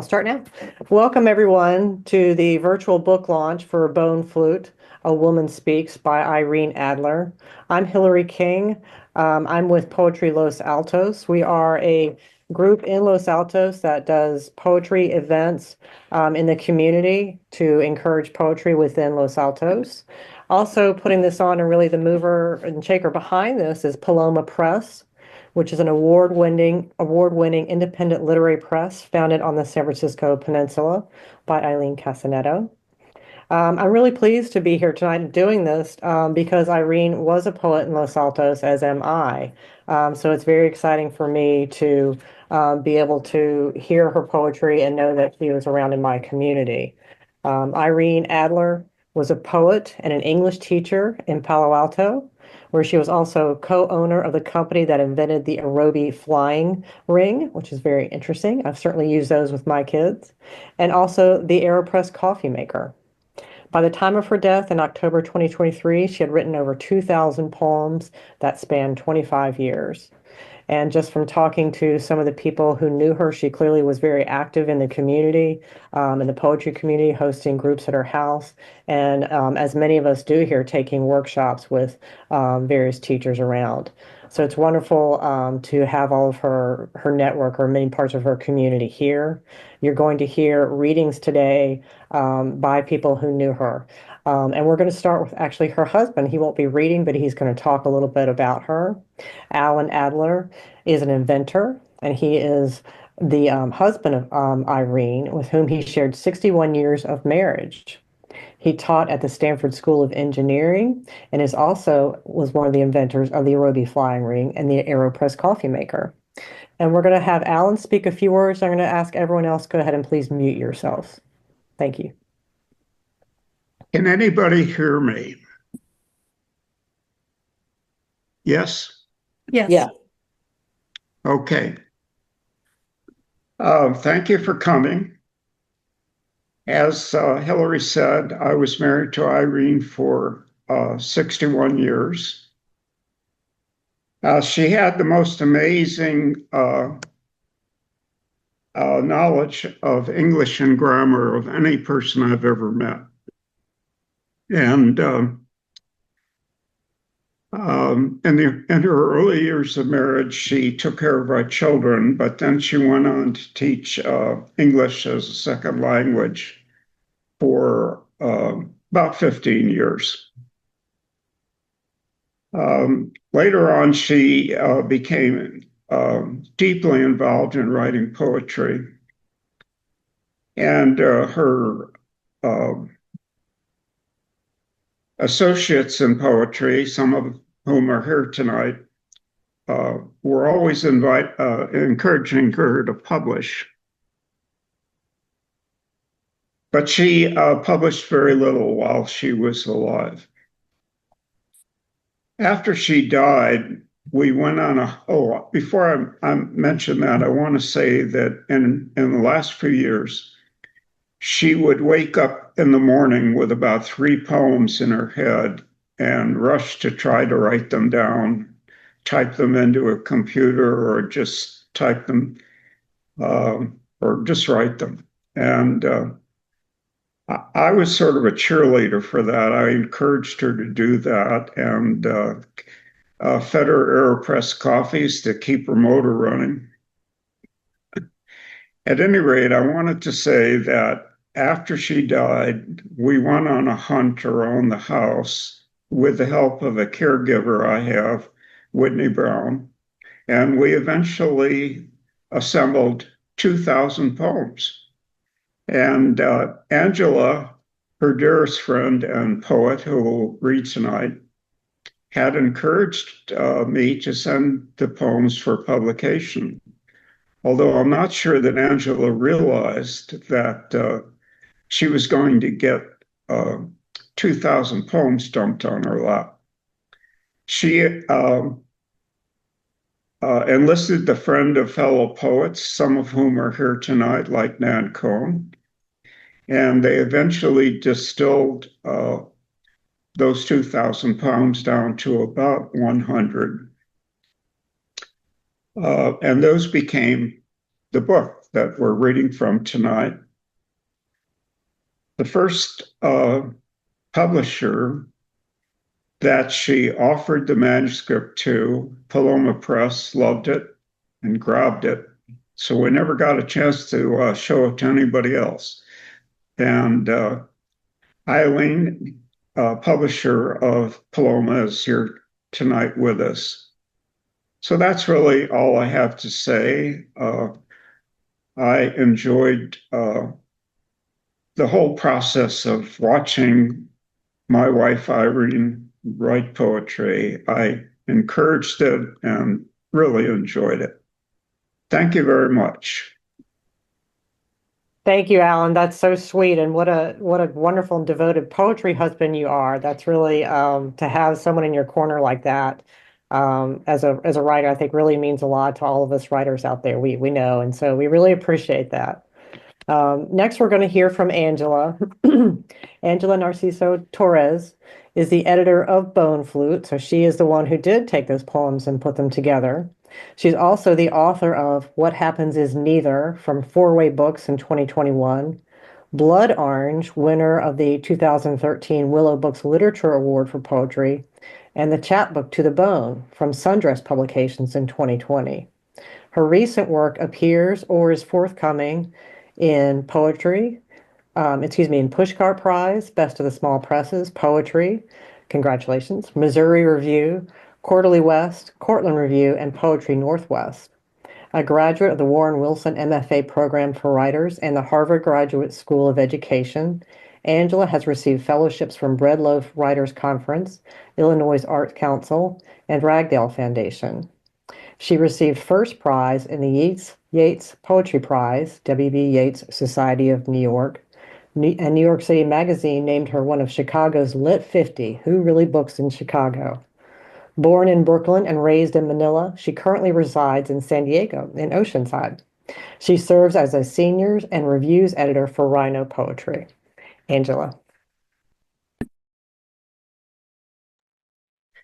start now. Welcome, everyone, to the virtual book launch for Bone Flute, A Woman Speaks by Irene Adler. I'm Hilary King. I'm with Poetry Los Altos. We are a group in Los Altos that does poetry events in the community to encourage poetry within Los Altos. Also putting this on, and really the mover and shaker behind this, is Paloma Press, which is an award-winning independent literary press founded on the San Francisco Peninsula by Eileen Casanetto. I'm really pleased to be here tonight doing this because Irene was a poet in Los Altos, as am I. So it's very exciting for me to be able to hear her poetry and know that she was around in my community. Irene Adler was a poet and an English teacher in Palo Alto, where she was also co-owner of the company that invented the aerobie flying ring, which is very interesting. I've certainly used those with my kids, and also the AeroPress coffee maker. By the time of her death in October 2023, she had written over 2,000 poems that spanned 25 years. And just from talking to some of the people who knew her, she clearly was very active in the community, in the poetry community, hosting groups at her house. And as many of us do here, taking workshops with various teachers around. So it's wonderful to have all of her network, or many parts of her community here. You're going to hear readings today by people who knew her. And we're going to start with actually her husband. He won't be reading, but he's going to talk a little bit about her. Alan Adler is an inventor, and he is the husband of Irene, with whom he shared 61 years of marriage. He taught at the Stanford School of Engineering and was one of the inventors of the aerobie flying ring and the AeroPress coffee maker. And we're going to have Alan speak a few words. I'm going to ask everyone else, go ahead and please mute yourselves. Thank you. Can anybody hear me? Yes? Yes. Yeah. Okay. Thank you for coming. As Hilary said, I was married to Irene for 61 years. She had the most amazing knowledge of English and grammar of any person I've ever met. And in her early years of marriage, she took care of our children, but then she went on to teach English as a second language for about 15 years. Later on, she became deeply involved in writing poetry. And her associates in poetry, some of whom are here tonight, were always encouraging her to publish. But she published very little while she was alive. After she died, we went on before I mention that, I want to say that in the last few years, she would wake up in the morning with about 3 poems in her head and rush to try to write them down, type them into a computer, or just type them, or just write them. And I was sort of a cheerleader for that. I encouraged her to do that, and fed her AeroPress coffees to keep her motor running. At any rate, I wanted to say that after she died, we went on a hunt around the house with the help of a caregiver I have, Whitney Brown, and we eventually assembled 2,000 poems. And Angela, her dearest friend and poet who will read tonight, had encouraged me to send the poems for publication. Although I'm not sure that Angela realized that she was going to get 2,000 poems dumped on her lap. She enlisted the friend of fellow poets, some of whom are here tonight, like Cohen, and they eventually distilled those 2,000 poems down to about 100. And those became the book. that we're reading from tonight. The first publisher that she offered the manuscript to, Paloma Press, loved it and grabbed it. So we never got a chance to show it to anybody else. And Eileen, publisher of Paloma, is here tonight with us. So that's really all I have to say. I enjoyed the whole process of watching my wife Irene write poetry. I encouraged it and really enjoyed it. Thank you very much. Thank you, Alan. That's so sweet, and what a wonderful and devoted poetry husband you are. That's really to have someone in your corner like that as a writer, I think really means a lot to all of us writers out there. We know, and so we really appreciate that. Next, we're going to hear from Angela. Angela Narciso Torres is the editor of Bone Flute, so she is the one who did take those poems and put them together. She's also the author of What Happens Is Neither from Four Way Books in 2021, Blood Orange, winner of the 2013 Willow Books Literature Award for Poetry, and the chapbook To the Bone from Sundress Publications in 2020. Her recent work appears or is forthcoming in poetry, in Pushcart Prize, Best of the Small Presses, Poetry, congratulations, Missouri Review, Quarterly West, Cortland Review, and Poetry Northwest. A graduate of the Warren Wilson MFA program for writers and the Harvard Graduate School of Education, Angela has received fellowships from Bread Loaf Writers Conference, Illinois Arts Council, and Ragdale Foundation. She received first prize in the Yates Poetry Prize, W.B. Yeats Society of New York, and New York City Magazine named her one of Chicago's Lit 50, Who Really Books in Chicago. Born in Brooklyn and raised in Manila, she currently resides in San Diego, in Oceanside. She serves as a seniors and reviews editor for Rhino Poetry. Angela.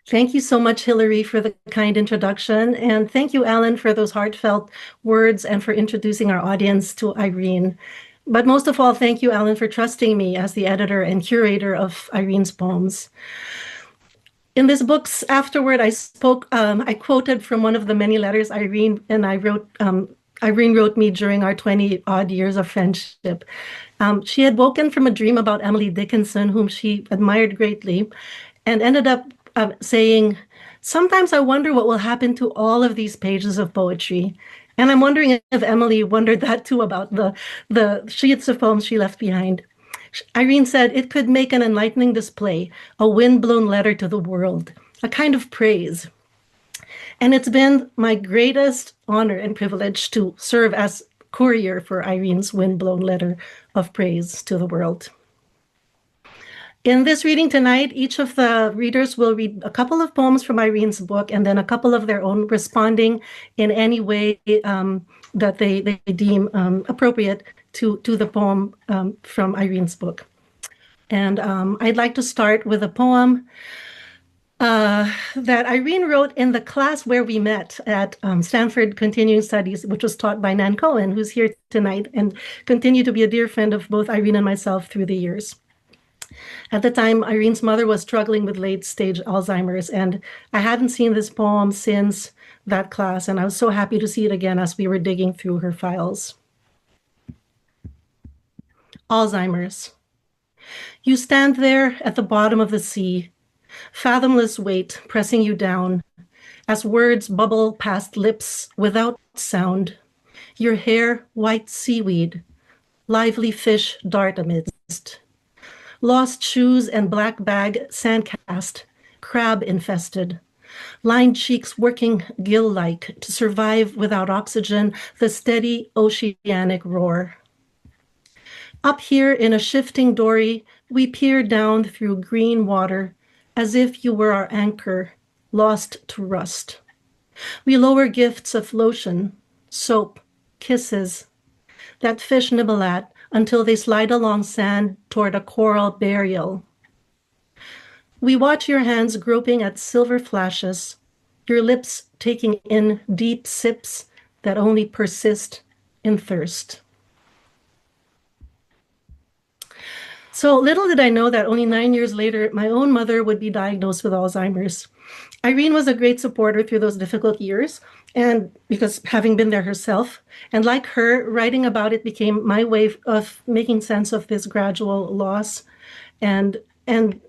Thank you so much, Hilary, for the kind introduction. And thank you, Alan, for those heartfelt words and for introducing our audience to Irene. But most of all, thank you, Alan, for trusting me as the editor and curator of Irene's poems. In this book's afterword, I quoted from one of the many letters Irene and I wrote. Irene wrote me during our 20-odd years of friendship. She had woken from a dream about Emily Dickinson, whom she admired greatly, and ended up saying, "Sometimes I wonder what will happen to all of these pages of poetry." And I'm wondering if Emily wondered that too about the sheets of poems she left behind. Irene said it could make an enlightening display, a wind-blown letter to the world, a kind of praise. And it's been my greatest honor and privilege to serve as courier for Irene's wind-blown letter of praise to the world. In this reading tonight, each of the readers will read a couple of poems from Irene's book and then a couple of their own, responding in any way that they deem appropriate to the poem from Irene's book. And I'd like to start with a poem that Irene wrote in the class where we met at Stanford Continuing Studies, which was taught by Nan Cohen, who's here tonight and continued to be a dear friend of both Irene and myself through the years. At the time, Irene's mother was struggling with late-stage Alzheimer's, and I hadn't seen this poem since that class, and I was so happy to see it again as we were digging through her files. Alzheimer's. You stand there at the bottom of the sea, fathomless weight pressing you down, as words bubble past lips without sound, your hair white seaweed, lively fish dart amidst. Lost shoes and black bag sandcast, crab infested. Lined cheeks working gill-like to survive without oxygen, the steady oceanic roar. Up here in a shifting dory, we peer down through green water as if you were our anchor, lost to rust. We lower gifts of lotion, soap, kisses, that fish nibble at, until they slide along sand toward a coral burial. We watch your hands groping at silver flashes, your lips taking in deep sips that only persist in thirst. So little did I know that only 9 years later, my own mother would be diagnosed with Alzheimer's. Irene was a great supporter through those difficult years, and because having been there herself, and like her, writing about it became my way of making sense of this gradual loss and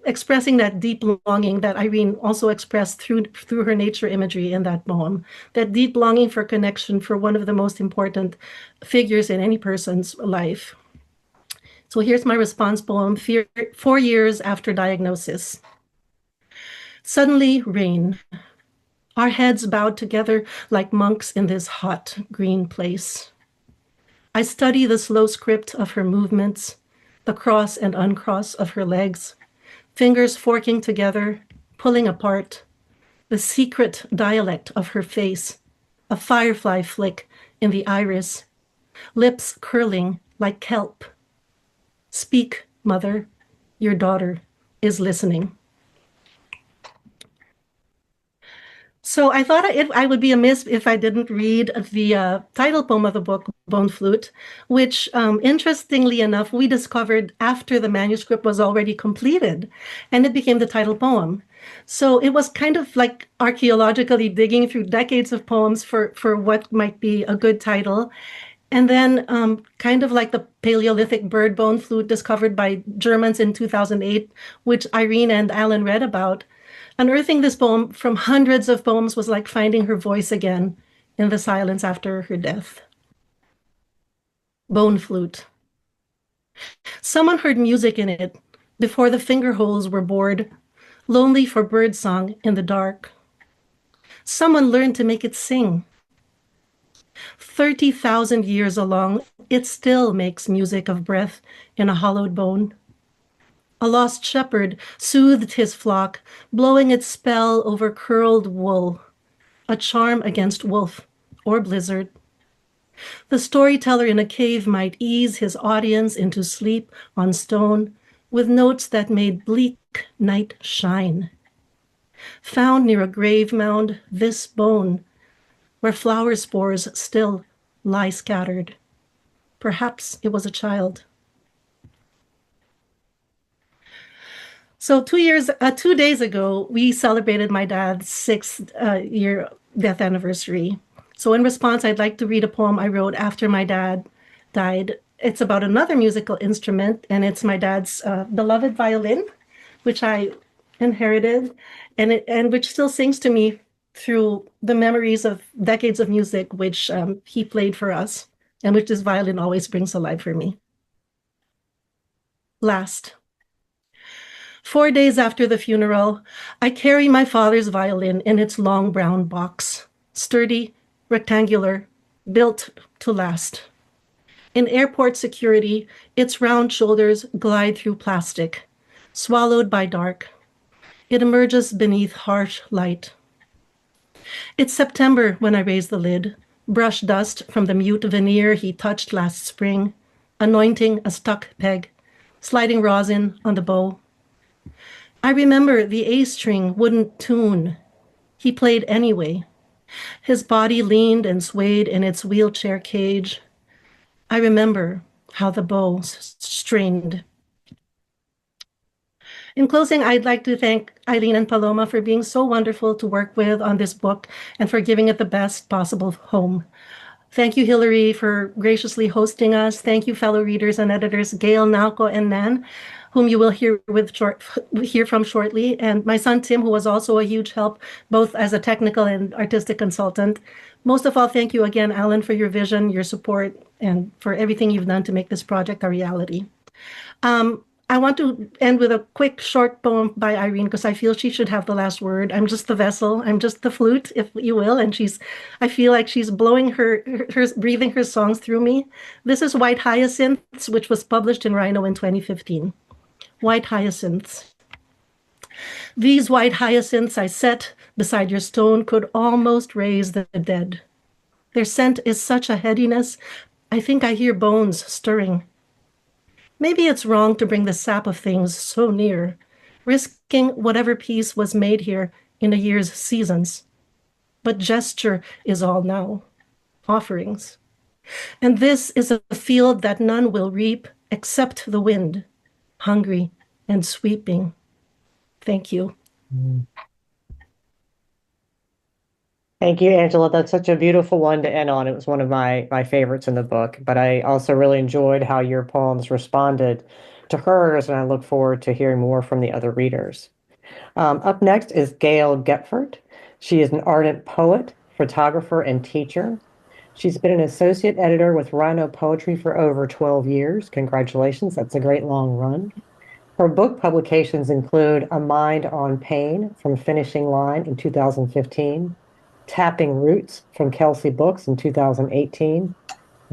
expressing that deep longing that Irene also expressed through her nature imagery in that poem, that deep longing for connection for one of the most important figures in any person's life. So here's my response poem, 4 years after diagnosis. Suddenly, rain. Our heads bowed together like monks in this hot green place. I study the slow script of her movements, the cross and uncross of her legs, fingers forking together, pulling apart, the secret dialect of her face, a firefly flick in the iris, lips curling like kelp. Speak, mother, your daughter is listening. So I thought I would be amiss if I didn't read the title poem of the book, Bone Flute, which, interestingly enough, we discovered after the manuscript was already completed, and it became the title poem. So it was kind of like archaeologically digging through decades of poems for what might be a good title. And then kind of like the Paleolithic bird bone flute discovered by Germans in 2008, which Irene and Alan read about. Unearthing this poem from hundreds of poems was like finding her voice again in the silence after her death. Bone flute. Someone heard music in it before the finger holes were bored, lonely for birdsong in the dark. Someone learned to make it sing. 30,000 years along, it still makes music of breath in a hollowed bone. A lost shepherd soothed his flock, blowing its spell over curled wool, a charm against wolf or blizzard. The storyteller in a cave might ease his audience into sleep on stone with notes that made bleak night shine. Found near a grave mound, this bone, where flower spores still lie scattered. Perhaps it was a child. So 2 days ago, we celebrated my dad's 6th year death anniversary. So in response, I'd like to read a poem I wrote after my dad died. It's about another musical instrument, and it's my dad's beloved violin, which I inherited, and which still sings to me through the memories of decades of music which he played for us, and which this violin always brings alive for me. Last. 4 days after the funeral, I carry my father's violin in its long brown box, sturdy, rectangular, built to last. In airport security, its round shoulders glide through plastic, swallowed by dark. It emerges beneath harsh light. It's September when I raise the lid, brush dust from the mute veneer he touched last spring, anointing a stuck peg, sliding rosin on the bow. I remember the A string wouldn't tune. He played anyway. His body leaned and swayed in its wheelchair cage. I remember how the bow strained. In closing, I'd like to thank Eileen and Paloma for being so wonderful to work with on this book and for giving it the best possible home. Thank you, Hilary, for graciously hosting us. Thank you, fellow readers and editors, Gail, Naoko, and Nan, whom you will hear from shortly, and my son, Tim, who was also a huge help, both as a technical and artistic consultant. Most of all, thank you again, Alan, for your vision, your support, and for everything you've done to make this project a reality. I want to end with a quick short poem by Irene because I feel she should have the last word. I'm just the vessel. I'm just the flute, if you will. And I feel like she's blowing breathing her songs through me. This is White Hyacinths, which was published in Rhino in 2015. White hyacinths. These white hyacinths I set beside your stone could almost raise the dead. Their scent is such a headiness, I think I hear bones stirring. Maybe it's wrong to bring the sap of things so near, risking whatever peace was made here in a year's seasons. But gesture is all now. Offerings. And this is a field that none will reap except the wind, hungry and sweeping. Thank you. Thank you, Angela. That's such a beautiful one to end on. It was one of my favorites in the book, but I also really enjoyed how your poems responded to hers, and I look forward to hearing more from the other readers. Up next is Gail Goepfert. She is an ardent poet, photographer, and teacher. She's been an associate editor with Rhino Poetry for over 12 years. Congratulations, that's a great long run. Her book publications include A Mind on Pain from Finishing Line in 2015, Tapping Roots from Kelsey Books in 2018,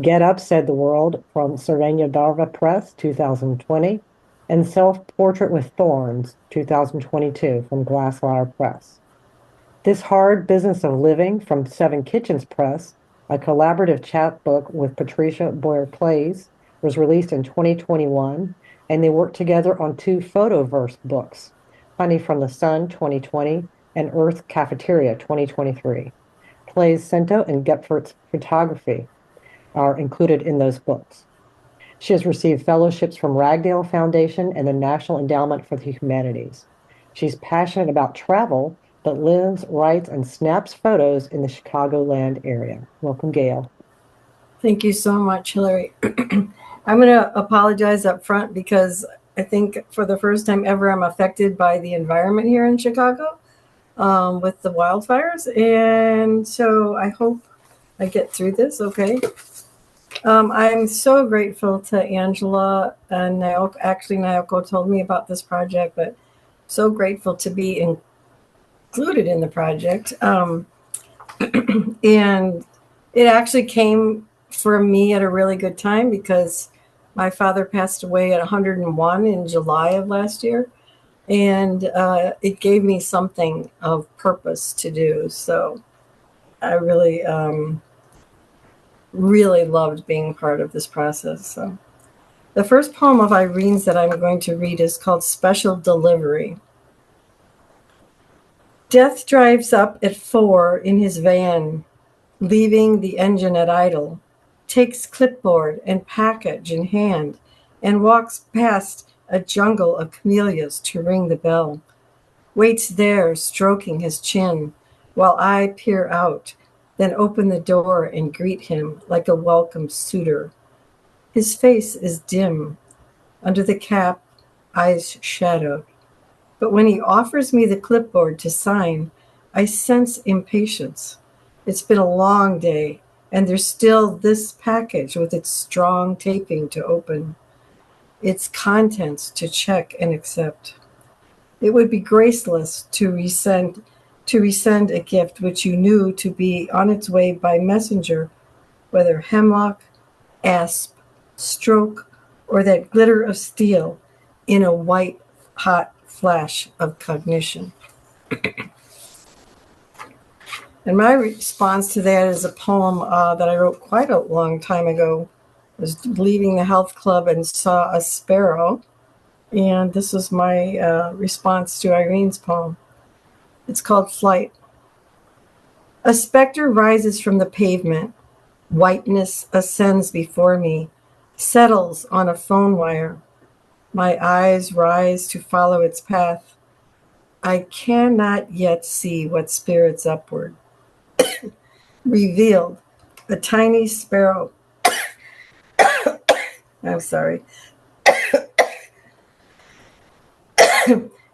Get Up, Said the World from Serena Darva Press, 2020, and Self-Portrait with Thorns, 2022 from Glasswire Press. This Hard Business of Living from Seven Kitchens Press, a collaborative chapbook with Patricia Boyer Plays, was released in 2021, and they worked together on two photoverse books, Honey from the Sun, 2020, and Earth Cafeteria, 2023. Plays Cento and Goepfert's photography are included in those books. She has received fellowships from Ragdale Foundation and the National Endowment for the Humanities. She's passionate about travel, but lives, writes, and snaps photos in the Chicagoland area. Welcome, Gail. Thank you so much, Hilary. I'm going to apologize up front because I think for the first time ever, I'm affected by the environment here in Chicago with the wildfires. And so I hope I get through this okay. I'm so grateful to Angela and Naoko. Actually, Naoko told me about this project, but so grateful to be included in the project. And it actually came for me at a really good time because my father passed away at 101 in July of last year. And it gave me something of purpose to do. So I really, really loved being part of this process. So the first poem of Irene's that I'm going to read is called Special Delivery. Death drives up at 4 in his van, leaving the engine at idle, takes clipboard and package in hand, and walks past a jungle of camellias to ring the bell. Waits there, stroking his chin, while I peer out, then open the door and greet him like a welcome suitor. His face is dim, under the cap, eyes shadowed. But when he offers me the clipboard to sign, I sense impatience. It's been a long day, and there's still this package with its strong taping to open, its contents to check and accept. It would be graceless to resend a gift which you knew to be on its way by messenger, whether hemlock, asp, stroke, or that glitter of steel in a white, hot flash of cognition. And my response to that is a poem that I wrote quite a long time ago. I was leaving the health club and saw a sparrow. And this was my response to Irene's poem. It's called Flight. A specter rises from the pavement. Whiteness ascends before me, settles on a phone wire. My eyes rise to follow its path. I cannot yet see what spirits upward. Revealed, a tiny sparrow. I'm sorry.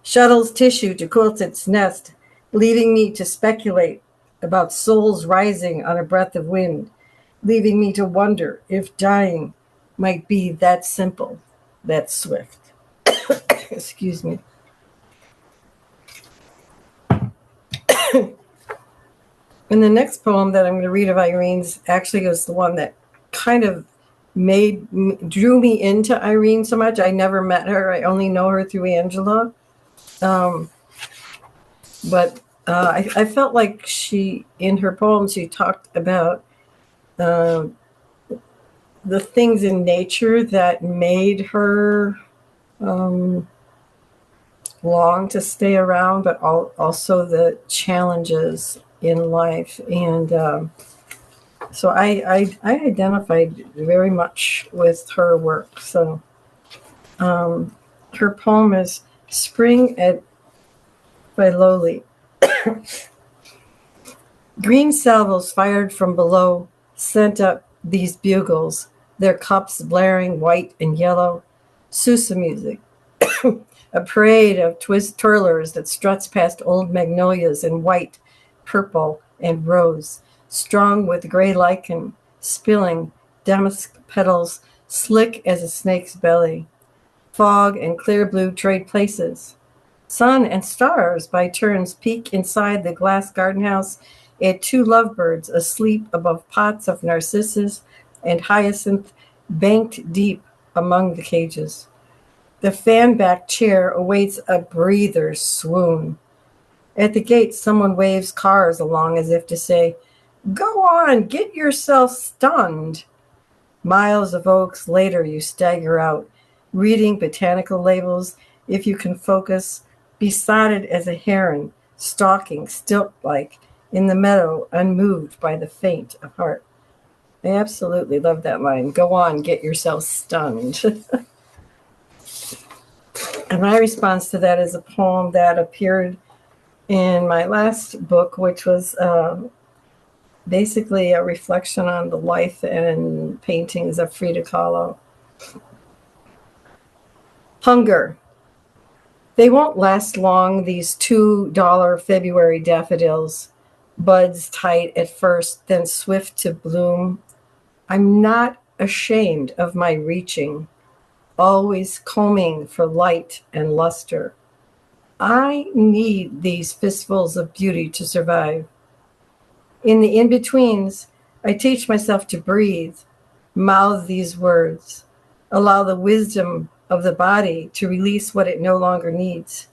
Shuttles tissue to quilt its nest, leaving me to speculate about souls rising on a breath of wind, leaving me to wonder if dying might be that simple, that swift. Excuse me. And the next poem that I'm going to read of Irene's actually is the one that kind of drew me into Irene so much. I never met her. I only know her through Angela. But I felt like in her poems, she talked about the things in nature that made her long to stay around, but also the challenges in life. And So I identified very much with her work. So her poem is Spring at Filoli. Green salvos fired from below sent up these bugles, their cups blaring white and yellow. Sousa music, a parade of twirlers that struts past old magnolias in white, purple, and rose, strung with gray lichen, spilling damask petals slick as a snake's belly. Fog and clear blue trade places. Sun and stars by turns peek inside the glass garden house at two lovebirds asleep above pots of narcissus and hyacinth banked deep among the cages. The fan-backed chair awaits a breather's swoon. At the gate, someone waves cars along as if to say, "Go on, get yourself stunned." Miles of oaks later, you stagger out, reading botanical labels, if you can focus, besotted as a heron, stalking, stilt-like, in the meadow, unmoved by the faint of heart. I absolutely love that line. Go on, get yourself stunned. And my response to that is a poem that appeared in my last book, which was basically a reflection on the life and paintings of Frida Kahlo. Hunger. They won't last long, these $2 February daffodils, buds tight at first, then swift to bloom. I'm not ashamed of my reaching, always combing for light and luster. I need these fistfuls of beauty to survive. In the in-betweens, I teach myself to breathe, mouth these words, allow the wisdom of the body to release what it no longer needs.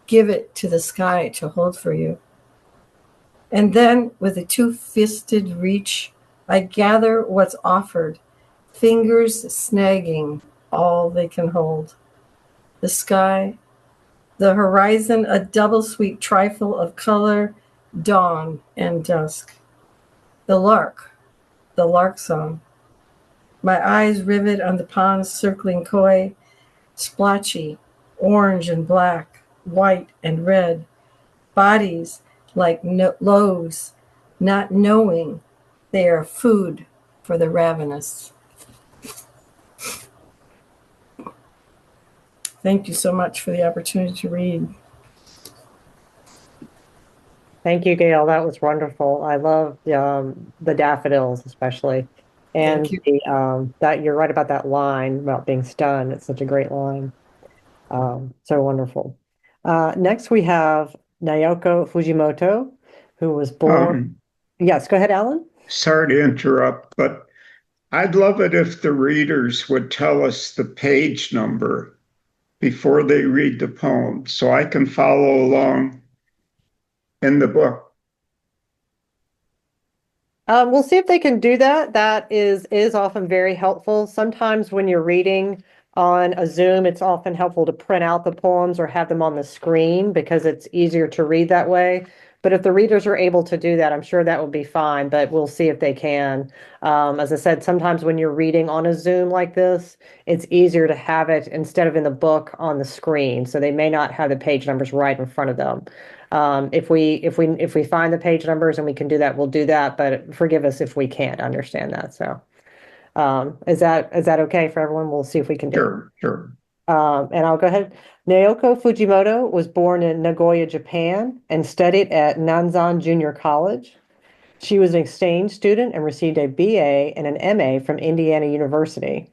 Give it to the sky to hold for you. And then, with a two-fisted reach, I gather what's offered, fingers snagging all they can hold. The sky, the horizon, a double sweet trifle of color, dawn and dusk. The lark song. My eyes rivet on the ponds circling koi, splotchy, orange and black, white and red, bodies like loaves, not knowing they are food for the ravenous. Thank you so much for the opportunity to read. Thank you, Gail. That was wonderful. I love the daffodils, especially, and Thank you. that you're right about that line about being stunned. It's such a great line. So wonderful. Next, we have Naoko Fujimoto, who was born. Yes, go ahead, Alan. Sorry to interrupt, but I'd love it if the readers would tell us the page number before they read the poem so I can follow along in the book. We'll see if they can do that. That is often very helpful. Sometimes when you're reading on a Zoom, it's often helpful to print out the poems or have them on the screen because it's easier to read that way. But if the readers are able to do that, I'm sure that will be fine, but we'll see if they can. As I said, sometimes when you're reading on a Zoom like this, it's easier to have it instead of in the book on the screen. So they may not have the page numbers right in front of them. If we find the page numbers and we can do that, we'll do that, but forgive us if we can't understand that. So is that okay for everyone? We'll see if we can do it. Sure. And I'll go ahead. Naoko Fujimoto was born in Nagoya, Japan, and studied at Nanzan Junior College. She was an exchange student and received a BA and an MA from Indiana University.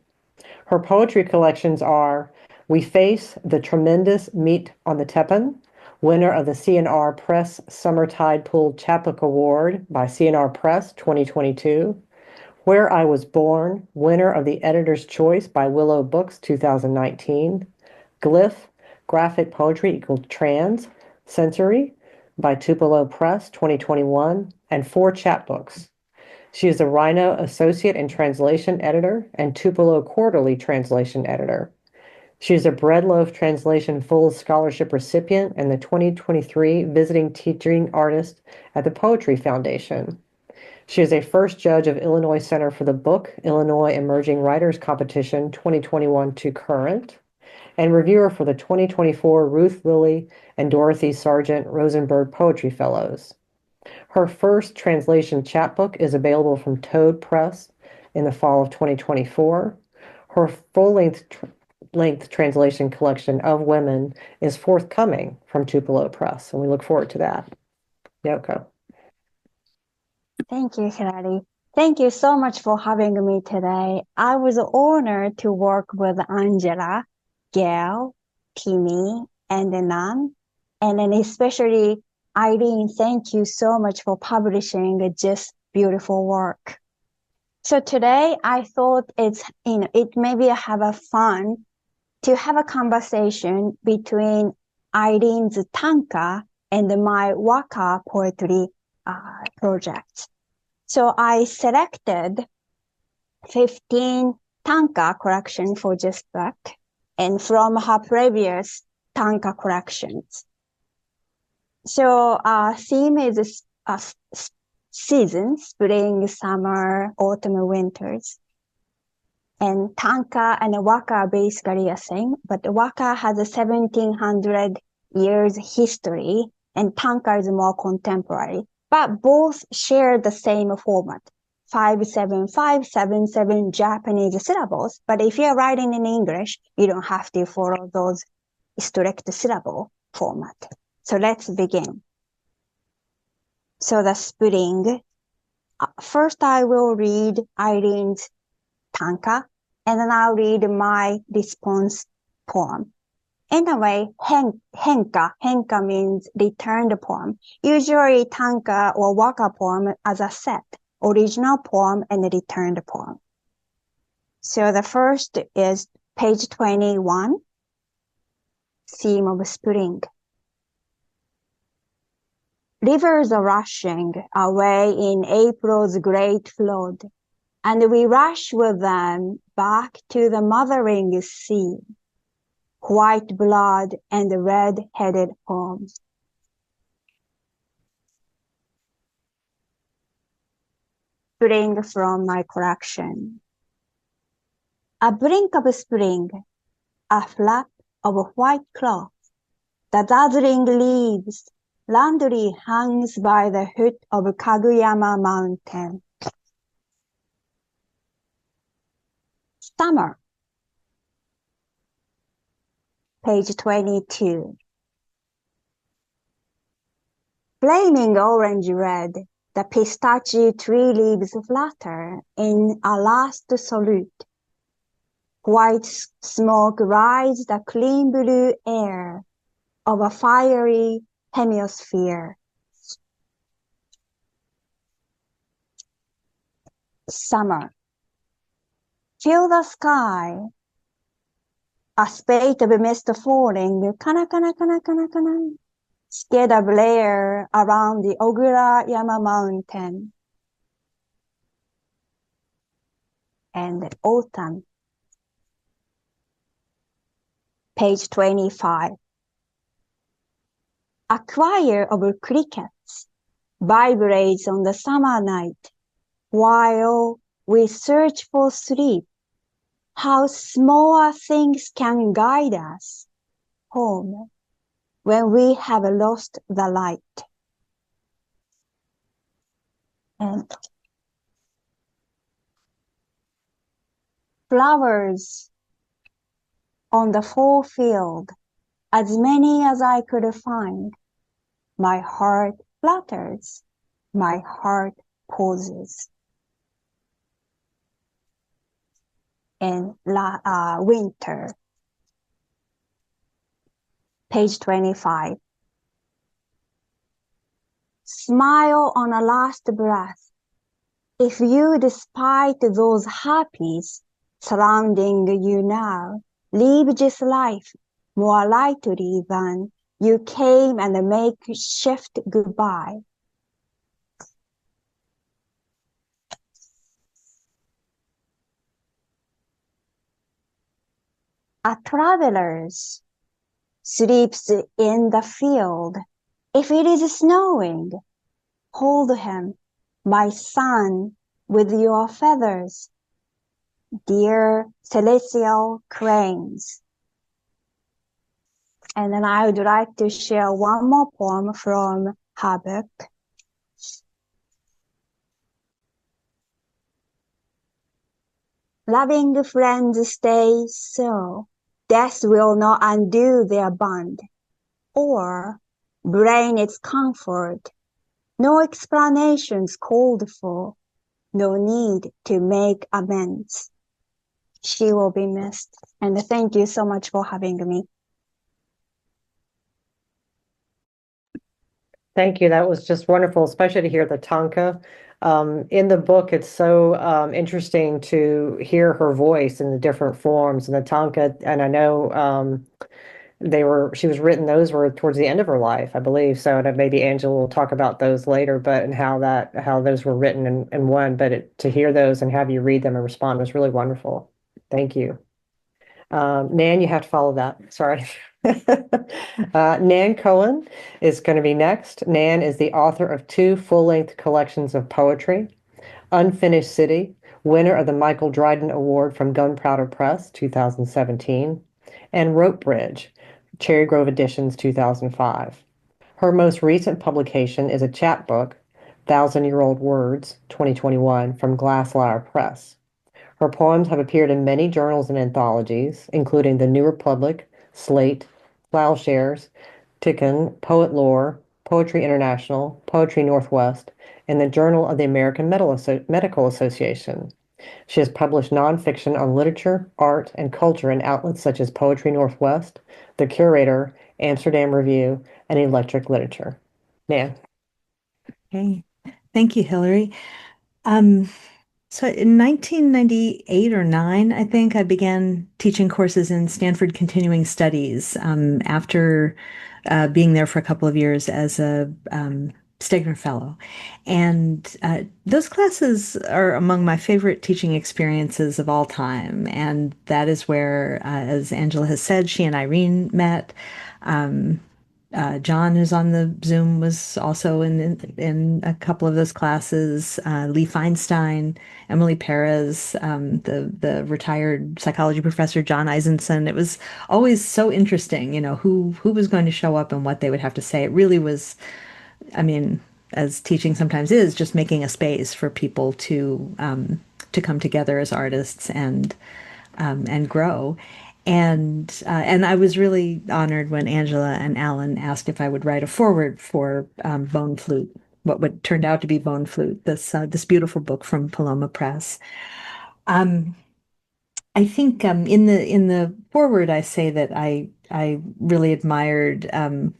Her poetry collections are We Face the Tremendous Meat on the Teppan, winner of the CNR Press Summer Tide Pool Chapbook Award by CNR Press 2022. Where I Was Born, winner of the Editor's Choice by Willow Books 2019. Glyph, Graphic Poetry Equals Trans, Sensory by Tupelo Press 2021, and 4 chapbooks. She is a Rhino Associate and Translation Editor and Tupelo Quarterly Translation Editor. She is a Breadloaf Translation Full Scholarship recipient and the 2023 Visiting Teaching Artist at the Poetry Foundation. She is a first judge of Illinois Center for the Book, Illinois Emerging Writers Competition 2021 to current, and reviewer for the 2024 Ruth Lilly and Dorothy Sargent Rosenberg Poetry Fellows. Her first translation chapbook is available from Toad Press in the fall of 2024. Her full-length translation collection of women is forthcoming from Tupelo Press, and we look forward to that. Naoko. Thank you, Hilary. Thank you so much for having me today. I was honored to work with Angela, Gail, Timmy, and Nan, and then especially Irene. Thank you so much for publishing this beautiful work. So today I thought it maybe have a fun to have a conversation between Irene's tanka and my waka poetry project. So I selected 15 tanka collection for this book and from her previous tanka collections. So theme is season, spring, summer, autumn, winters. And tanka and waka are basically a thing, but waka has a 1700 years history and tanka is more contemporary. But both share the same format, 5-7-5-7-7 Japanese syllables. But if you're writing in English, you don't have to follow those strict syllable format. So let's begin. So the spring. First, I will read Irene's tanka, and then I'll read my response poem. In a way, henka means returned poem. Usually tanka or waka poem as a set, original poem and returned poem. So the first is page 21, theme of spring. Rivers are rushing away in April's great flood, and we rush with them back to the mothering sea. White blood and red-headed home. Spring from my collection. A brink of spring, a flap of white cloth, the dazzling leaves, laundry hangs by the foot of Kaguyama Mountain. Summer. Page 22. Flaming orange-red, the pistachio tree leaves flutter in a last salute. White smoke rises the clean blue air of a fiery hemisphere. Summer. Fill the sky. A spate of mist falling, kana kana kana kana kana, scared a blare around the Ogura Yama Mountain. And autumn. Page 25. A choir of crickets vibrates on the summer night while we search for sleep. How small things can guide us home when we have lost the light. And flowers on the fall field, as many as I could find. My heart flutters, my heart pauses. In winter. Page 25. Smile on a last breath. If you, despite those happies surrounding you now, live this life more lightly than you came and make shift goodbye. A traveler sleeps in the field. If it is snowing, hold him, my son, with your feathers, dear celestial cranes. And then I would like to share one more poem from her book. Loving friends stay so, death will not undo their bond, or brain its comfort. No explanations called for, no need to make amends. She will be missed, and thank you so much for having me. Thank you. That was just wonderful, especially to hear the tanka. In the book, it's so interesting to hear her voice in the different forms and the tanka. And I know she was written, those were towards the end of her life, I believe. So and maybe Angela will talk about those later, but and how those were written in one. But to hear those and have you read them and respond was really wonderful. Thank you. Nan, you have to follow that. Sorry. Nan Cohen is going to be next. Nan is the author of 2 full-length collections of poetry, Unfinished City, winner of the Michael Dryden Award from Gunpowder Press, 2017, and Rope Bridge, Cherry Grove Editions, 2005. Her most recent publication is a chapbook, Thousand-Year-Old Words, 2021, from Glasslyre Press. Her poems have appeared in many journals and anthologies, including The New Republic, Slate, Plowshares, Tikkun, Poet Lore, Poetry International, Poetry Northwest, and the Journal of the American Medical Association. She has published nonfiction on literature, art, and culture in outlets such as Poetry Northwest, The Curator, Amsterdam Review, and Electric Literature. Nan. Okay. Thank you, Hilary. So in 1998 or 9, I think, I began teaching courses in Stanford Continuing Studies after being there for a couple of years as a Stegner Fellow. And those classes are among my favorite teaching experiences of all time. And that is where, as Angela has said, she and Irene met. John, who's on the Zoom, was also in a couple of those classes. Lee Feinstein, Emily Perez, the retired psychology professor John Eisenson. It was always so interesting, who was going to show up and what they would have to say. It really was, I mean, as teaching sometimes is, just making a space for people to come together as artists and grow. And I was really honored when Angela and Alan asked if I would write a foreword for Bone Flute, what would turned out to be Bone Flute, this beautiful book from Paloma Press. I think in the foreword I say that I really admired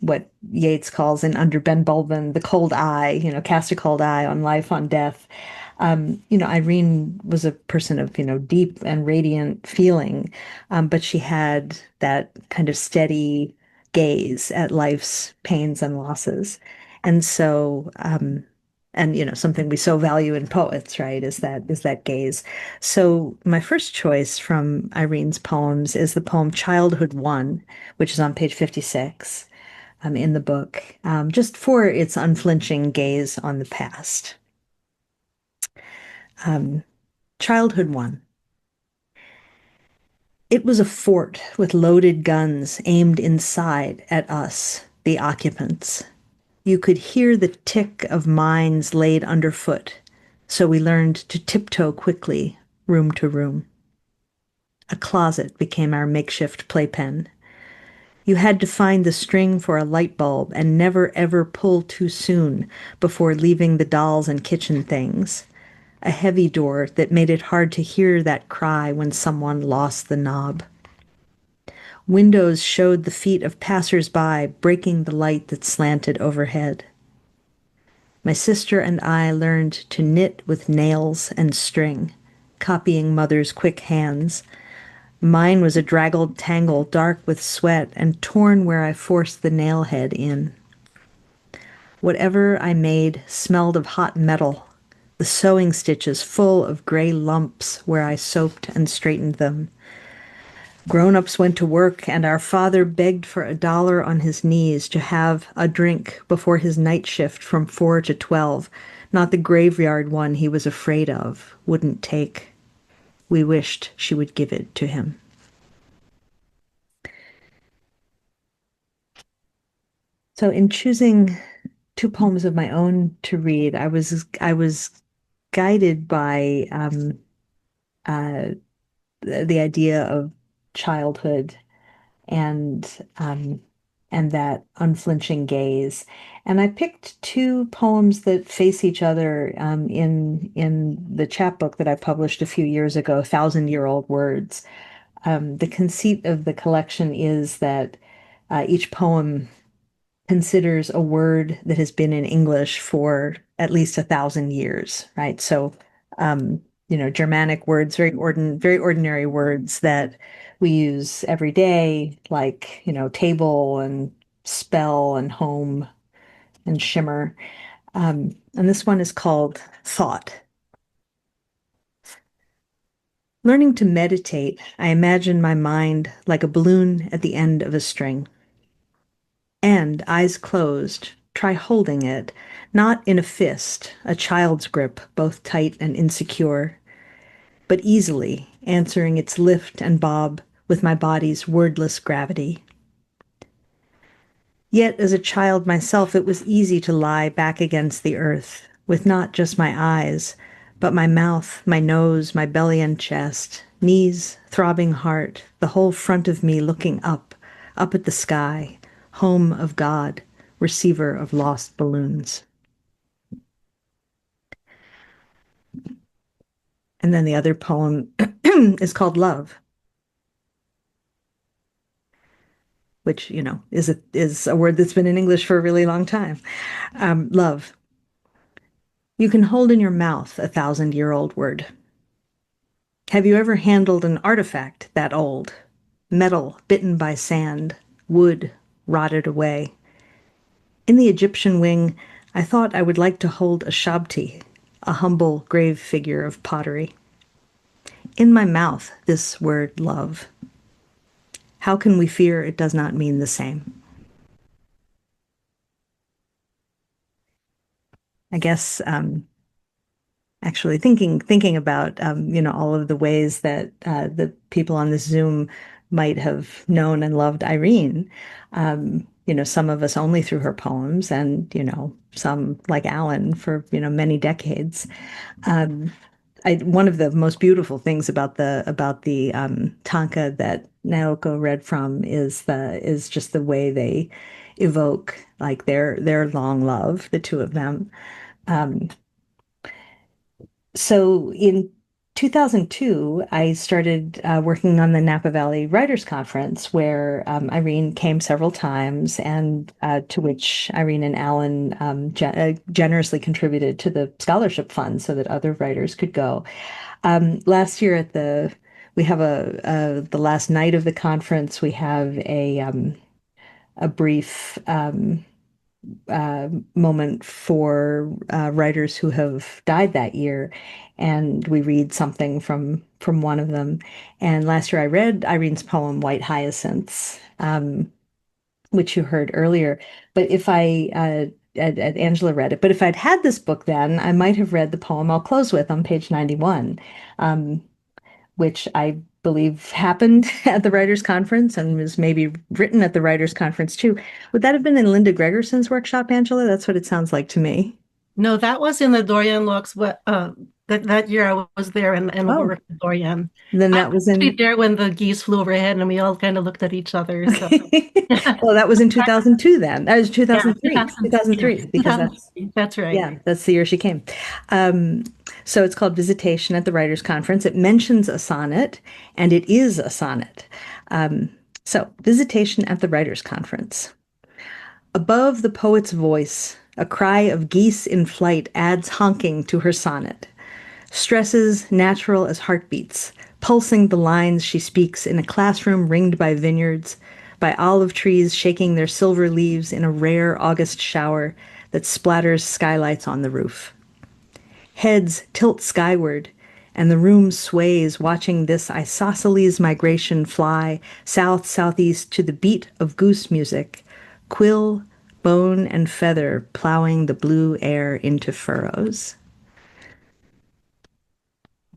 what Yeats calls in Under Ben Bulben the cold eye, cast a cold eye on life, on death. Irene was a person of, deep and radiant feeling, but she had that kind of steady gaze at life's pains and losses. And so, something we so value in poets, right, is that gaze. So my first choice from Irene's poems is the poem Childhood One, which is on page 56 in the book, just for its unflinching gaze on the past. Childhood One. It was a fort with loaded guns aimed inside at us, the occupants. You could hear the tick of mines laid underfoot, so we learned to tiptoe quickly, room to room. A closet became our makeshift playpen. You had to find the string for a light bulb and never ever pull too soon before leaving the dolls and kitchen things. A heavy door that made it hard to hear that cry when someone lost the knob. Windows showed the feet of passers-by breaking the light that slanted overhead. My sister and I learned to knit with nails and string, copying Mother's quick hands. Mine was a draggled tangle dark with sweat and torn where I forced the nail head in. Whatever I made smelled of hot metal, the sewing stitches full of gray lumps where I soaped and straightened them. Grown-ups went to work, and our father begged for $1 on his knees to have a drink before his night shift from 4 to 12, not the graveyard one he was afraid of, wouldn't take. We wished she would give it to him. So in choosing two poems of my own to read, I was guided by the idea of childhood and that unflinching gaze. And I picked two poems that face each other in the chapbook that I published a few years ago, Thousand-Year-Old Words. The conceit of the collection is that each poem considers a word that has been in English for at least 1,000 years, right? So, Germanic words, very ordinary words that we use every day, like, table and spell and home and shimmer. And this one is called Thought. Learning to meditate, I imagine my mind like a balloon at the end of a string. And, eyes closed, try holding it, not in a fist, a child's grip, both tight and insecure, but easily, answering its lift and bob with my body's wordless gravity. Yet, as a child myself, it was easy to lie back against the earth, with not just my eyes, but my mouth, my nose, my belly and chest, knees, throbbing heart, the whole front of me looking up at the sky, home of God, receiver of lost balloons. And then the other poem is called Love, which, is a word that's been in English for a really long time. Love. You can hold in your mouth 1,000-year-old word. Have you ever handled an artifact that old? Metal bitten by sand, wood rotted away. In the Egyptian wing, I thought I would like to hold a shabti, a humble grave figure of pottery. In my mouth, this word love. How can we fear it does not mean the same? I guess actually thinking about all of the ways that the people on this Zoom might have known and loved Irene. Some of us only through her poems, and some like Alan for many decades. One of the most beautiful things about the tanka that Naoko read from is just the way they evoke like their long love, the two of them. So in 2002, I started working on the Napa Valley Writers Conference, where Irene came several times, and to which Irene and Alan generously contributed to the scholarship fund so that other writers could go. Last year we have the last night of the conference, we have a brief moment for writers who have died that year, and we read something from one of them. And last year I read Irene's poem White Hyacinths, which you heard earlier. But if Angela read it, but if I'd had this book then, I might have read the poem I'll close with on page 91, which I believe happened at the Writers' Conference and was maybe written at the Writers' Conference too. Would that have been in Linda Gregerson's workshop, Angela? That's what it sounds like to me. No, that was in the Dorian Locke's. That year I was there and worked with Dorian. Then that was in there when the geese flew overhead and we all kind of looked at each other. So. Well, that was in 2002 then. That was 2003. Yeah, 2003, because that's right. Yeah, that's the year she came. So it's called Visitation at the Writers' Conference. It mentions a sonnet, and it is a sonnet. So Visitation at the Writers' Conference. Above the poet's voice, a cry of geese in flight adds honking to her sonnet. Stresses natural as heartbeats, pulsing the lines she speaks in a classroom ringed by vineyards, by olive trees shaking their silver leaves in a rare August shower that splatters skylights on the roof. Heads tilt skyward, and the room sways watching this isosceles migration fly south-southeast to the beat of goose music, quill, bone, and feather plowing the blue air into furrows.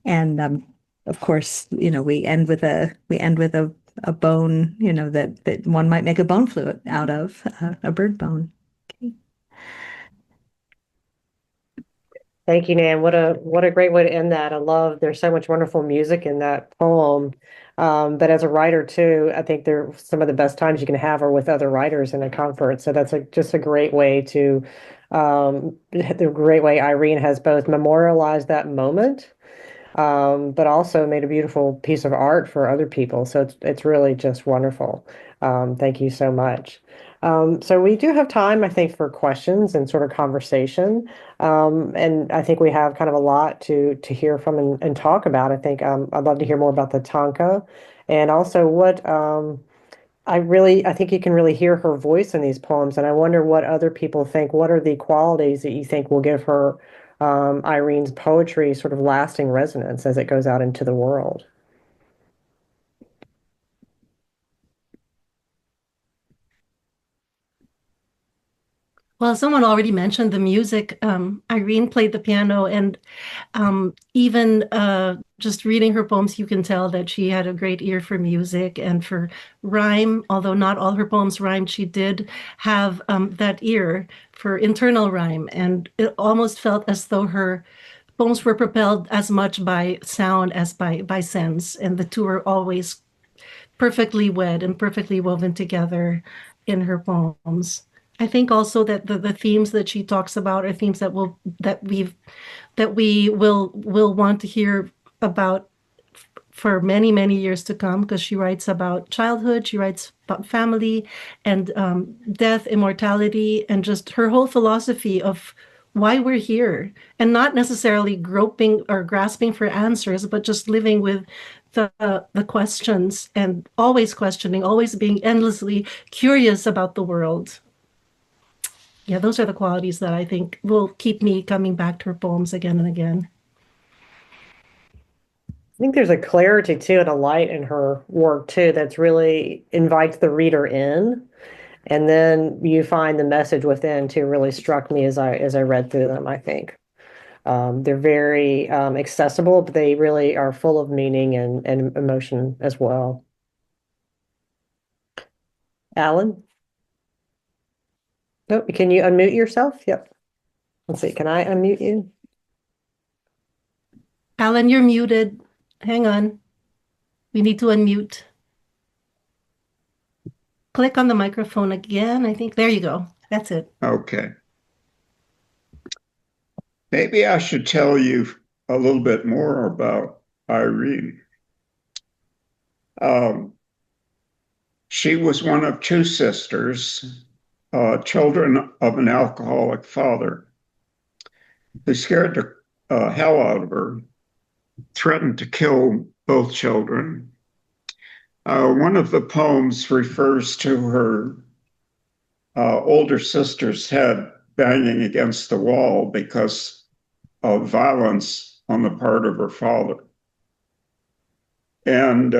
And of course, we end with a bone, that one might make a bone flute out of, a bird bone. Okay. Thank you, Nan. What a great way to end that. There's so much wonderful music in that poem. But as a writer too, I think they're some of the best times you can have are with other writers in a conference. So that's just a great way to, the great way Irene has both memorialized that moment, but also made a beautiful piece of art for other people. So it's really just wonderful. Thank you so much. So we do have time, I think, for questions and sort of conversation. And I think we have kind of a lot to hear from and talk about. I think I'd love to hear more about the tanka, and also what I think you can really hear her voice in these poems, and I wonder what other people think. What are the qualities that you think will give her Irene's poetry sort of lasting resonance as it goes out into the world? Well, someone already mentioned the music. Irene played the piano, and even just reading her poems, you can tell that she had a great ear for music and for rhyme. Although not all her poems rhymed, she did have that ear for internal rhyme, and it almost felt as though her poems were propelled as much by sound as by sense, and the two were always perfectly wed and perfectly woven together in her poems. I think also that the themes that she talks about are themes that we will want to hear about for many, many years to come, because she writes about childhood, she writes about family and death, immortality, and just her whole philosophy of why we're here, and not necessarily groping or grasping for answers, but just living with the questions and always questioning, always being endlessly curious about the world. Yeah, those are the qualities that I think will keep me coming back to her poems again and again. I think there's a clarity too and a light in her work too that's really invites the reader in. And then you find the message within too really struck me as I read through them, I think. They're very accessible, but they really are full of meaning and emotion as well. Alan? Nope, can you unmute yourself? Yep. Let's see, can I unmute you? Alan, you're muted. Hang on. We need to unmute. Click on the microphone again. I think there you go. That's it. Okay. Maybe I should tell you a little bit more about Irene. She was one of two sisters, children of an alcoholic father, who scared the hell out of her, threatened to kill both children. One of the poems refers to her older sister's head banging against the wall because of violence on the part of her father. And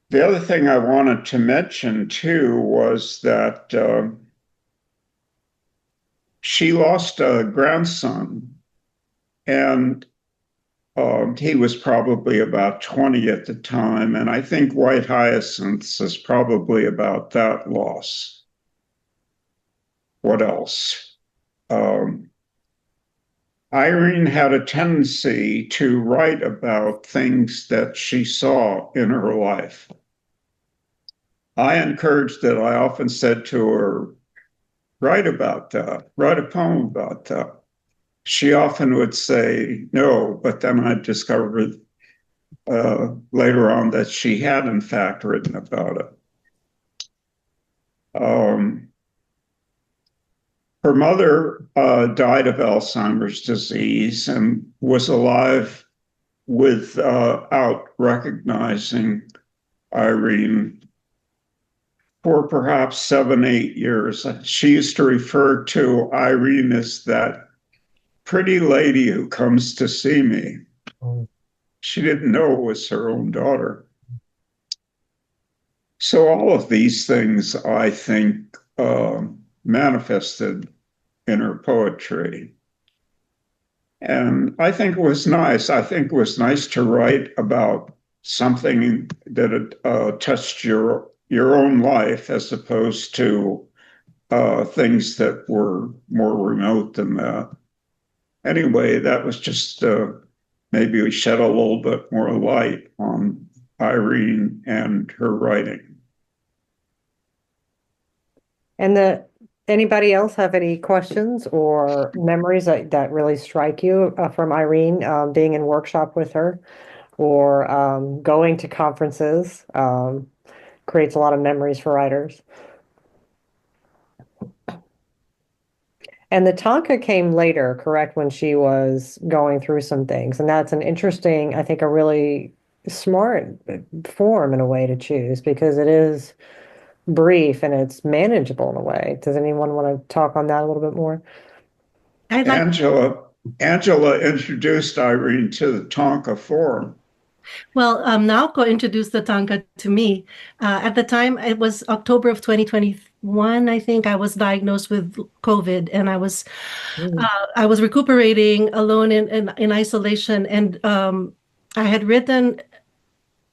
the other thing I wanted to mention too was that she lost a grandson, and he was probably about 20 at the time. And I think White Hyacinths is probably about that loss. What else? Irene had a tendency to write about things that she saw in her life. I encouraged it. I often said to her, write about that, write a poem about that. She often would say no, but then I discovered later on that she had in fact written about it. Her mother died of Alzheimer's disease and was alive without recognizing Irene for perhaps 7, 8 years. She used to refer to Irene as that pretty lady who comes to see me. Mm. She didn't know it was her own daughter. So all of these things, I think, manifested in her poetry. And I think it was nice. I think it was nice to write about something that touched your own life as opposed to things that were more remote than that. Anyway, that was just maybe we shed a little bit more light on Irene and her writing. And anybody else have any questions or memories that really strike you from Irene, being in workshop with her or going to conferences? Creates a lot of memories for writers. And the tanka came later, correct, when she was going through some things. And that's an interesting, I think, a really smart form in a way to choose because it is brief and it's manageable in a way. Does anyone want to talk on that a little bit more? I'd like Angela introduced Irene to the tanka form. Well, Naoko introduced the tanka to me. At the time, it was October of 2021, I think. I was diagnosed with COVID, and I was recuperating alone in isolation. And I had written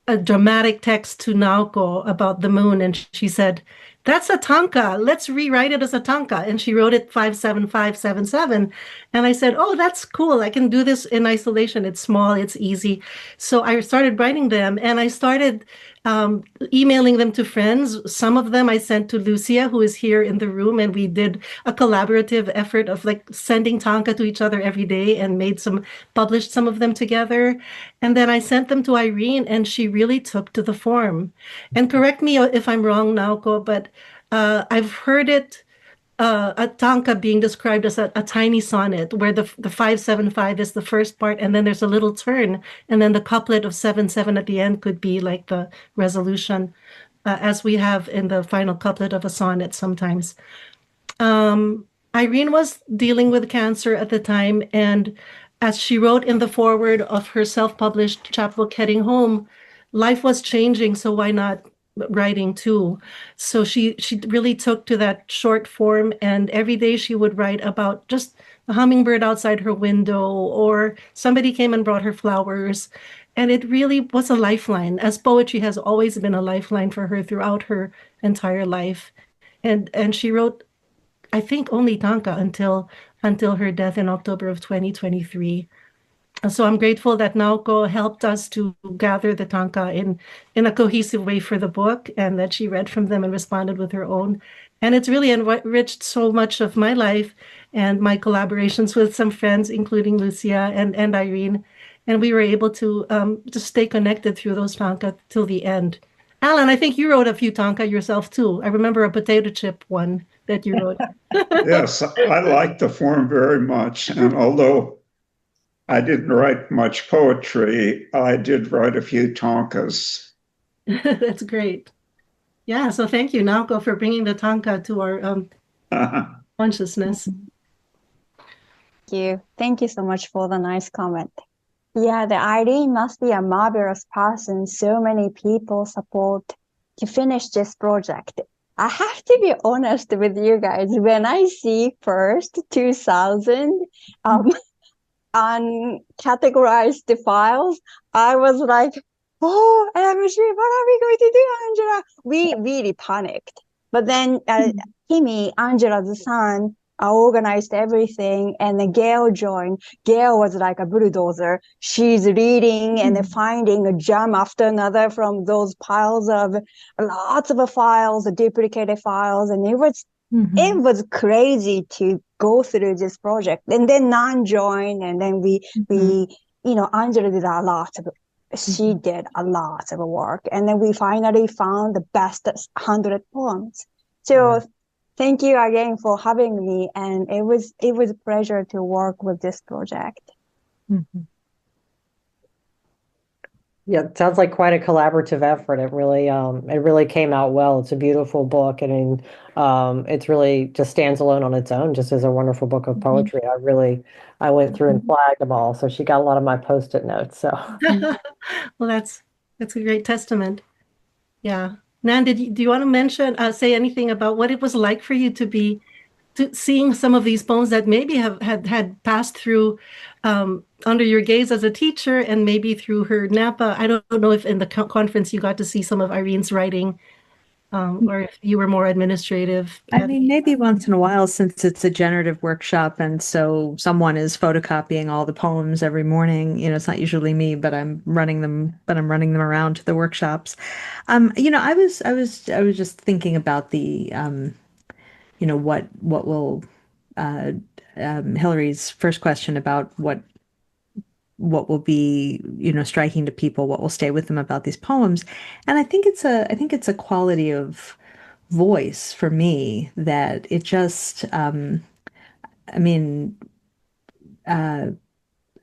a dramatic text to Naoko about the moon, and she said, "That's a tanka. Let's rewrite it as a tanka." And she wrote it 57577. And I said, "Oh, that's cool. I can do this in isolation. It's small, it's easy." So I started writing them, and I started emailing them to friends. Some of them I sent to Lucia, who is here in the room, and we did a collaborative effort of like sending tanka to each other every day and published some of them together. And then I sent them to Irene, and she really took to the form. And correct me if I'm wrong, Naoko, but I've heard it, a tanka being described as a tiny sonnet where the 575 is the first part, and then there's a little turn, and then the couplet of 7/7 at the end could be like the resolution, as we have in the final couplet of a sonnet sometimes. Irene was dealing with cancer at the time, and as she wrote in the foreword of her self-published chapbook, Heading Home, life was changing, so why not writing too? So she really took to that short form, and every day she would write about just a hummingbird outside her window, or somebody came and brought her flowers. And it really was a lifeline, as poetry has always been a lifeline for her throughout her entire life. And she wrote, I think, only tanka until her death in October of 2023. So I'm grateful that Naoko helped us to gather the tanka in a cohesive way for the book, and that she read from them and responded with her own. And it's really enriched so much of my life and my collaborations with some friends, including Lucia and Irene. And we were able to just stay connected through those tanka till the end. Alan, I think you wrote a few tanka yourself too. I remember a potato chip one that you wrote. Yes, I like the form very much. And although I didn't write much poetry, I did write a few tankas. That's great. Yeah, so thank you, Naoko, for bringing the tanka to our consciousness. Thank you so much for the nice comment. Yeah, the Irene must be a marvelous person. So many people support to finish this project. I have to be honest with you guys. When I see first 2000 uncategorized files, I was like, "Oh, MG, what are we going to do, Angela?" We really panicked. But then Kimi, Angela's son, organized everything, and then Gail joined. Gail was like a bulldozer. She's reading and finding a gem after another from those piles of lots of files, duplicated files, and it was crazy to go through this project. And then Nan joined, and then we Angela did a lot of. She did a lot of work, and then we finally found the best 100 poems. So. Thank you again for having me, and it was a pleasure to work with this project. Yeah, it sounds like quite a collaborative effort. It really came out well. It's a beautiful book, and it's really just stands alone on its own, just as a wonderful book of Mhm. poetry. I went through and flagged them all, so she got a lot of my post-it notes. So. Well, that's a great testament. Yeah. Nan, do you want to mention, say anything about what it was like for you to be seeing some of these poems that maybe had passed through under your gaze as a teacher and maybe through her Napa? I don't know if in the conference you got to see some of Irene's writing, or if you were more administrative. I mean, maybe once in a while, since it's a generative workshop, and so someone is photocopying all the poems every morning. It's not usually me, but I'm running them around to the workshops. I was just thinking about the, what will, uh, Hilary's first question about what will be, striking to people, what will stay with them about these poems. And I think it's a quality of voice for me that it just, I mean, uh,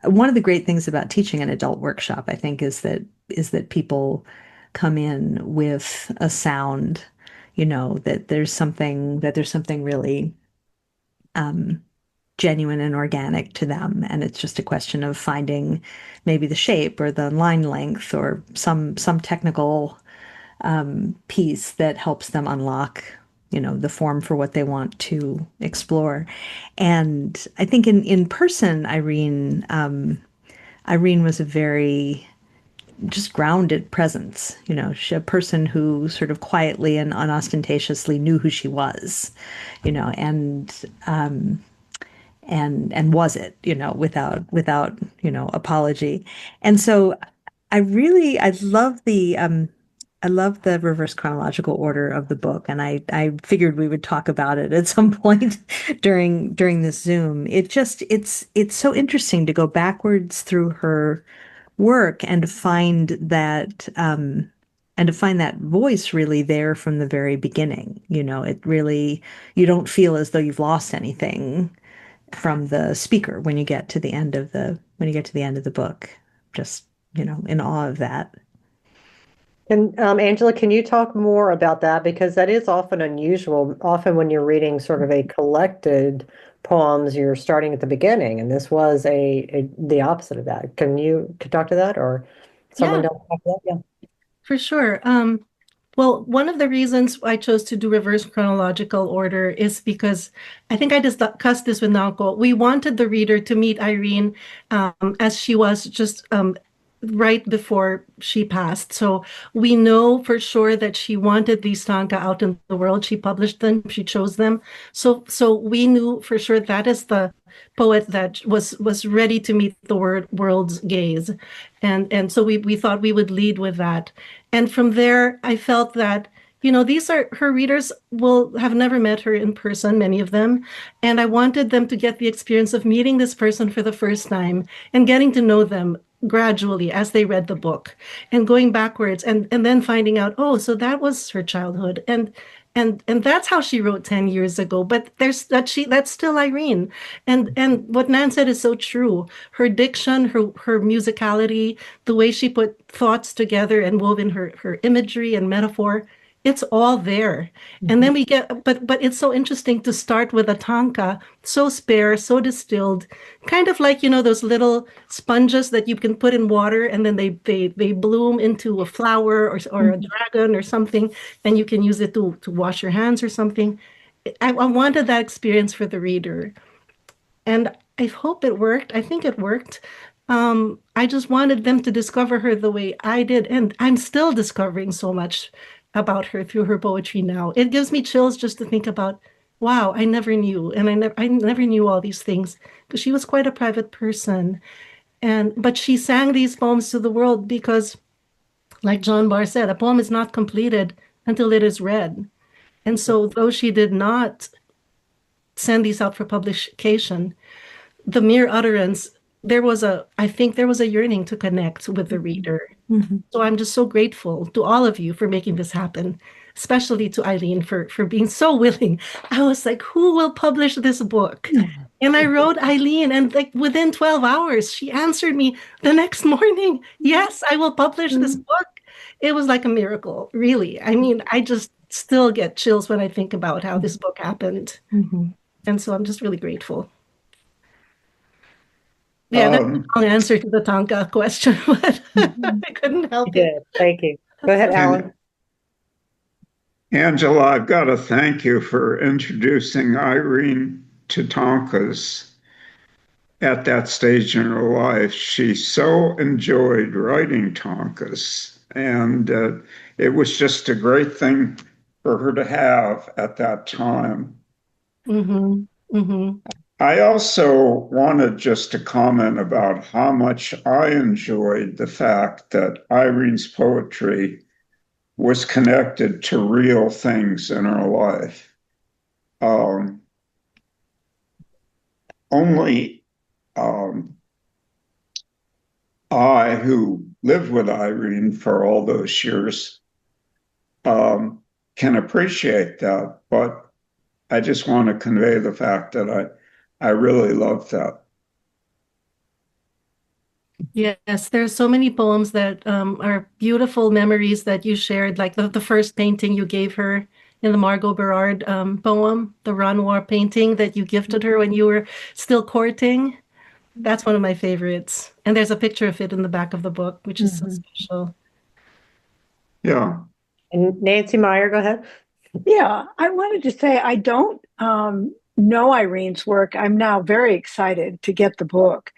one of the great things about teaching an adult workshop, I think, is that people come in with a sound, that there's something really um, genuine and organic to them, and it's just a question of finding maybe the shape or the line length or some technical piece that helps them unlock, the form for what they want to explore. And I think in person, Irene was a very just grounded presence, a person who sort of quietly and unostentatiously knew who she was, and was it, without apology. And so I love the reverse chronological order of the book, and I figured we would talk about it at some point during this Zoom. It's so interesting to go backwards through her work and to find that voice really there from the very beginning. It really, you don't feel as though you've lost anything from the speaker when you get to the end of the book. Just, in awe of that. And Angela, can you talk more about that? Because that is often unusual. Often when you're reading sort of a collected poems, you're starting at the beginning, and this was the opposite of that. Could talk to that, or someone Yeah, else talk to that? Yeah. for sure. Well, one of the reasons I chose to do reverse chronological order is because I think I discussed this with Naoko. We wanted the reader to meet Irene as she was just right before she passed. So we know for sure that she wanted these tanka out in the world. She published them, she chose them. So we knew for sure that is the poet that was ready to meet the world's gaze. And so we thought we would lead with that. And from there, I felt that, these are her readers will have never met her in person, many of them. And I wanted them to get the experience of meeting this person for the first time and getting to know them gradually as they read the book and going backwards and then finding out, oh, so that was her childhood. And that's how she wrote 10 years ago. But that's still Irene. And what Nan said is so true. Her diction, her musicality, the way she put thoughts together and wove in her imagery and metaphor, it's all there. And then but it's so interesting to start with a tanka, so spare, so distilled, kind of like, those little sponges that you can put in water and then they bloom into a flower or a dragon or something, and you can use it to wash your hands or something. I wanted that experience for the reader. And I hope it worked. I think it worked. I just wanted them to discover her the way I did. And I'm still discovering so much about her through her poetry now. It gives me chills just to think about, wow, I never knew. And I never knew all these things because she was quite a private person. But she sang these poems to the world because, like John Barr said, a poem is not completed until it is read. And so though she did not send these out for publication, the mere utterance, I think there was a yearning to connect with the reader. Mhm. So I'm just so grateful to all of you for making this happen, especially to Eileen for being so willing. I was like, who will publish this book? And I wrote Eileen, and like within 12 hours, she answered me the next morning. Yes, I will publish this book. It was like a miracle, really. I mean, I just still get chills when I think about how this book happened. And so I'm just really grateful. Yeah, that's Um, a long answer to the Tonka question, but I couldn't help it. Good. Thank you. Go ahead, Alan. and Angela, I've got to thank you for introducing Irene to Tonkas at that stage in her life. She so enjoyed writing Tonkas, and it was just a great thing for her to have at that time. I also wanted just to comment about how much I enjoyed the fact that Irene's poetry was connected to real things in her life. Only I, who lived with Irene for all those years, can appreciate that. But I just want to convey the fact that I really love that. Yes, there's so many poems that are beautiful memories that you shared, like the first painting you gave her in the Margot Berard poem, the Renoir painting that you gifted her when you were still courting. That's one of my favorites. And there's a picture of it in the back of the book, which is so special. Yeah. And Nancy Meyer, go ahead. Yeah, I wanted to say I don't know Irene's work. I'm now very excited to get the book,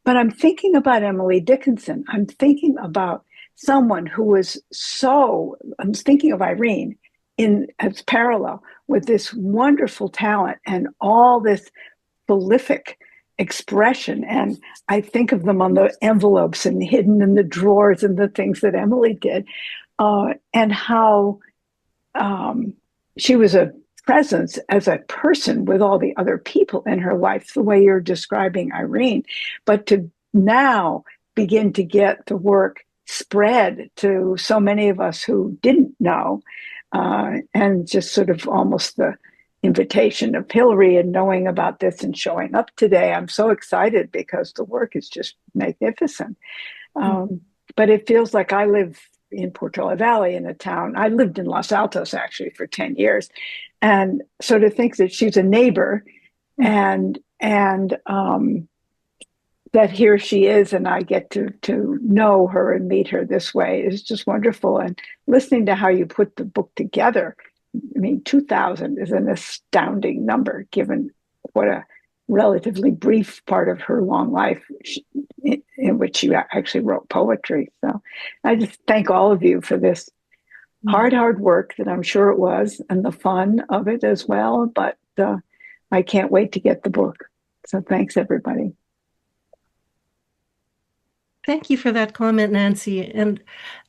but I'm thinking about Emily Dickinson. I'm thinking about someone who was I'm thinking of Irene as parallel with this wonderful talent and all this prolific expression. And I think of them on the envelopes and hidden in the drawers and the things that Emily did, and how she was a presence as a person with all the other people in her life, the way you're describing Irene. But to now begin to get the work spread to so many of us who didn't know, and just sort of almost the invitation of Hilary and knowing about this and showing up today. I'm so excited because the work is just magnificent. But it feels like I live in Portola Valley, in a town. I lived in Los Altos actually for 10 years. And so to think that she's a neighbor and that here she is and I get to know her and meet her this way is just wonderful. And listening to how you put the book together, I mean, 2000 is an astounding number given what a relatively brief part of her long life in which she actually wrote poetry. So I just thank all of you for this hard work that I'm sure it was, and the fun of it as well. But I can't wait to get the book. So thanks, everybody. Thank you for that comment, Nancy. And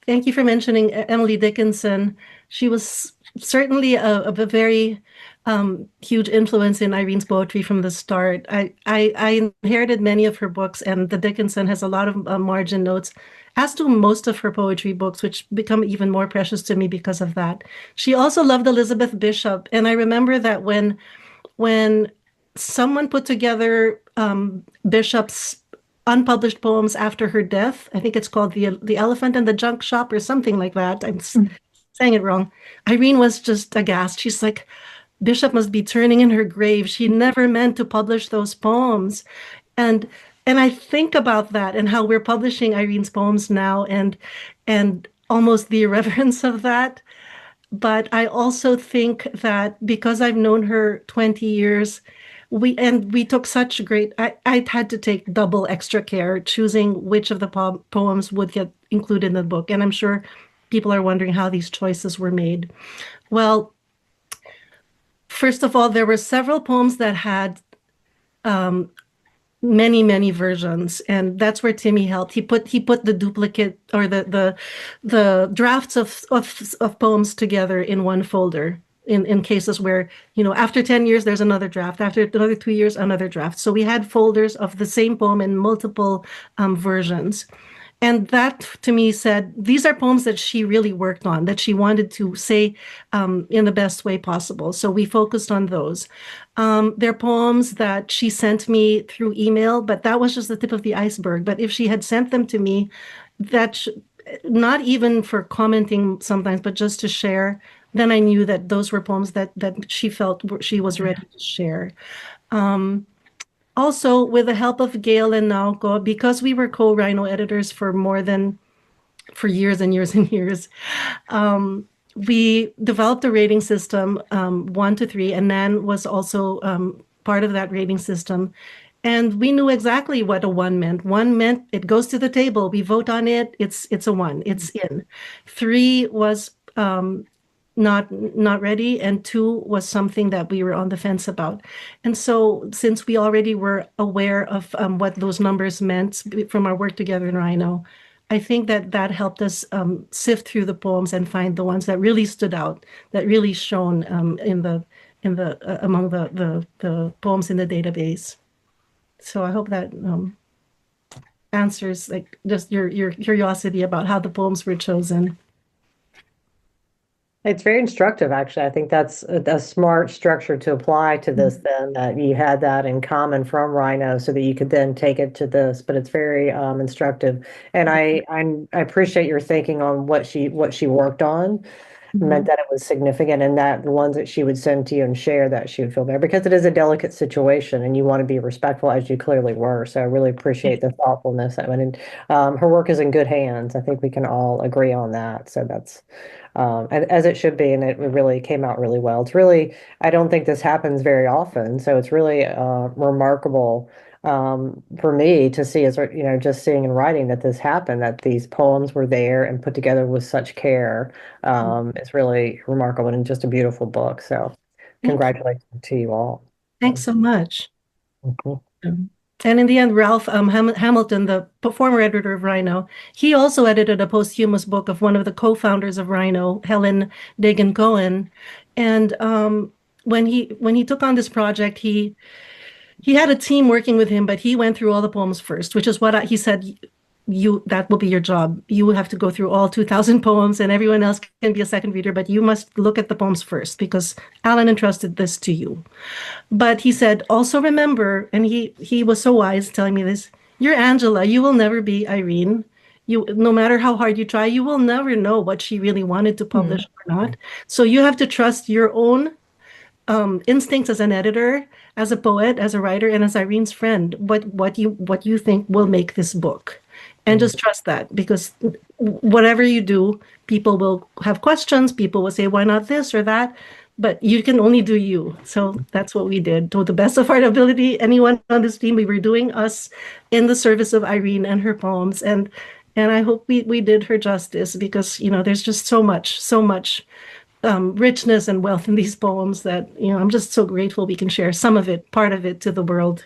thank you for mentioning Emily Dickinson. She was certainly a very huge influence in Irene's poetry from the start. I inherited many of her books, and the Dickinson has a lot of margin notes, as do most of her poetry books, which become even more precious to me because of that. She also loved Elizabeth Bishop, and I remember that when someone put together Bishop's unpublished poems after her death, I think it's called the Elephant and the Junk Shop or something like that. I'm saying it wrong. Irene was just aghast. She's like, Bishop must be turning in her grave. She never meant to publish those poems. And I think about that and how we're publishing Irene's poems now and almost the irreverence of that. But I also think that because I've known her 20 years, we took such great, I had to take double extra care choosing which of the poems would get included in the book. And I'm sure people are wondering how these choices were made. Well, first of all, there were several poems that had many versions, and that's where Timmy helped. He put the duplicate or the drafts of poems together in one folder in cases where, after 10 years there's another draft, after another 2 years another draft. So we had folders of the same poem in multiple versions. And that to me said, these are poems that she really worked on, that she wanted to say in the best way possible. So we focused on those. They're poems that she sent me through email, but that was just the tip of the iceberg. But if she had sent them to me, not even for commenting sometimes, but just to share, then I knew that those were poems that she felt she was ready to share. Also, with the help of Gail and Naoko, because we were co-Rhino editors for years and years and years, we developed a rating system, 1 to 3, and Nan was also part of that rating system. And we knew exactly what a 1 meant. 1 meant it goes to the table, we vote on it, it's a 1, it's in. 3 was not ready, and 2 was something that we were on the fence about. And so since we already were aware of what those numbers meant from our work together in Rhino, I think that helped us sift through the poems and find the ones that really stood out, that really shone among the poems in the database. So I hope that answers like just your curiosity about how the poems were chosen. It's very instructive, actually. I think that's a smart structure to apply to this then, that you had that in common from Rhino so that you could then take it to this, but it's very instructive. And I appreciate your thinking on what she worked on. Meant that it was significant, and that the ones that she would send to you and share, that she would feel better, because it is a delicate situation and you want to be respectful, as you clearly were. So I really appreciate the thoughtfulness. I mean, her work is in good hands. I think we can all agree on that. So that's and as it should be, and it really came out really well. It's really, I don't think this happens very often, so it's really remarkable for me to see, as just seeing in writing that this happened, that these poems were there and put together with such care. It's really remarkable and just a beautiful book. So congratulations to you all. Thanks so much. Mhm. And in the end, Ralph Hamilton, the former editor of Rhino, he also edited a posthumous book of one of the co-founders of Rhino, Helen Dagan Cohen. And when he took on this project, he had a team working with him, but he went through all the poems first, which is what he said. That will be your job. You have to go through all 2,000 poems, and everyone else can be a second reader, but you must look at the poems first because Alan entrusted this to you. But he said, also remember, and he was so wise telling me this, you're Angela, you will never be Irene. No matter how hard you try, you will never know what she really wanted to publish or not. So you have to trust your own instincts as an editor, as a poet, as a writer, and as Irene's friend, what you think will make this book. And just trust that, because whatever you do, people will have questions. People will say, why not this or that? But you can only do you. So that's what we did. To the best of our ability, anyone on this team, we were doing us in the service of Irene and her poems. And I hope we did her justice, because, there's just so much richness and wealth in these poems that, I'm just so grateful we can share some of it, part of it, to the world.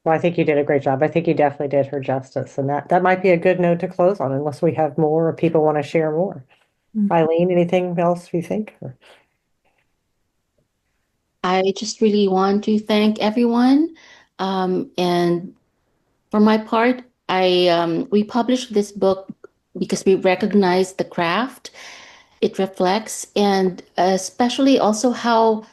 Well, I think you did a great job. I think you definitely did her justice, and that might be a good note to close on, unless we have more or people want to share more. Eileen, anything else you think? I just really want to thank everyone. And for my part, we published this book because we recognize the craft it reflects, and especially also how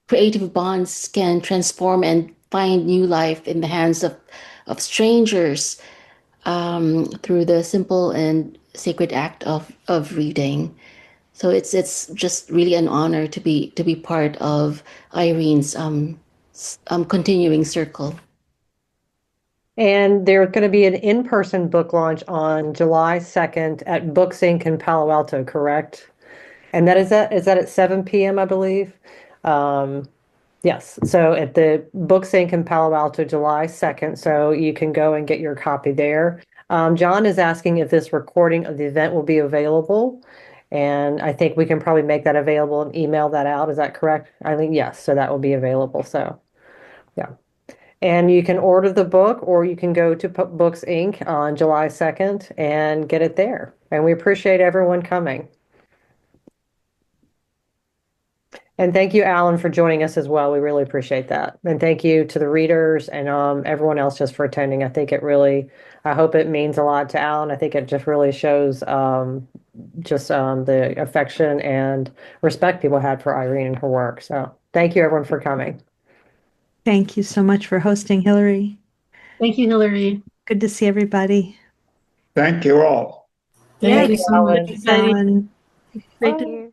creative bonds can transform and find new life in the hands of strangers through the simple and sacred act of reading. So it's just really an honor to be part of Irene's continuing circle. And there's going to be an in-person book launch on July 2nd at Books Inc. in Palo Alto, correct? And is that at 7 p.m., I believe? Yes. So at the Books Inc. in Palo Alto, July 2nd. So you can go and get your copy there. John is asking if this recording of the event will be available. And I think we can probably make that available and email that out. Is that correct, Eileen? Yes. So that will be available. So, yeah. And you can order the book, or you can go to Books Inc. on July 2nd and get it there. And we appreciate everyone coming. And thank you, Alan, for joining us as well. We really appreciate that. And thank you to the readers and everyone else just for attending. I hope it means a lot to Alan. I think it just really shows the affection and respect people had for Irene and her work. So thank you, everyone, for coming. Thank you so much for hosting, Hilary. Thank you, Hilary. Good to see everybody. Thank you all. Thank Thank you you, so much. Alan. Thanks, Alan. Great to Thank you.